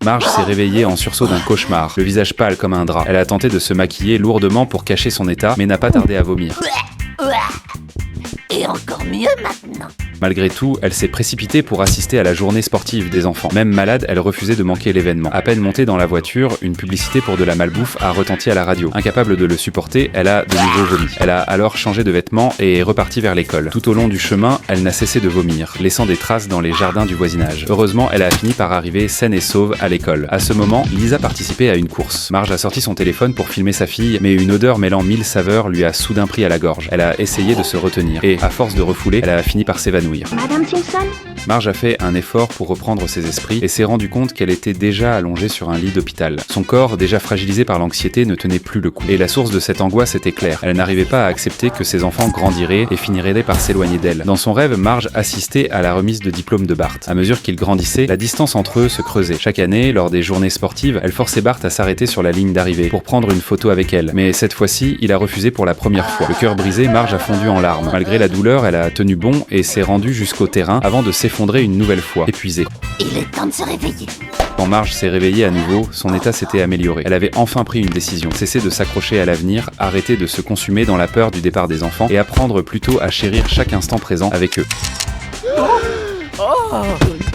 Marge s'est réveillée en sursaut d'un cauchemar, le visage pâle comme un drap. Elle a tenté de se maquiller lourdement pour cacher son état, mais n'a pas tardé à vomir. Et encore mieux maintenant. Malgré tout, elle s'est précipitée pour assister à la journée sportive des enfants. Même malade, elle refusait de manquer l'événement. À peine montée dans la voiture, une publicité pour de la malbouffe a retenti à la radio. Incapable de le supporter, elle a de nouveau vomi. Elle a alors changé de vêtements et est repartie vers l'école. Tout au long du chemin, elle n'a cessé de vomir, laissant des traces dans les jardins du voisinage. Heureusement, elle a fini par arriver saine et sauve à l'école. À ce moment, Lisa participait à une course. Marge a sorti son téléphone pour filmer sa fille, mais une odeur mêlant 1000 saveurs lui a soudain pris à la gorge. Elle a essayé de se retenir et, à force de refouler, elle a fini par s'évanouir. Madame Simpson? Marge a fait un effort pour reprendre ses esprits et s'est rendu compte qu'elle était déjà allongée sur un lit d'hôpital. Son corps, déjà fragilisé par l'anxiété, ne tenait plus le coup. Et la source de cette angoisse était claire. Elle n'arrivait pas à accepter que ses enfants grandiraient et finiraient par s'éloigner d'elle. Dans son rêve, Marge assistait à la remise de diplôme de Bart. À mesure qu'il grandissait, la distance entre eux se creusait. Chaque année, lors des journées sportives, elle forçait Bart à s'arrêter sur la ligne d'arrivée pour prendre une photo avec elle. Mais cette fois-ci, il a refusé pour la première fois. Le cœur brisé, Marge a fondu en larmes. Malgré la douleur, elle a tenu bon et s'est rendue jusqu'au terrain avant de s'effondrer une nouvelle fois, épuisée. Il est temps de se réveiller. Quand Marge s'est réveillée à nouveau, son état s'était amélioré. Elle avait enfin pris une décision, cesser de s'accrocher à l'avenir, arrêter de se consumer dans la peur du départ des enfants et apprendre plutôt à chérir chaque instant présent avec eux.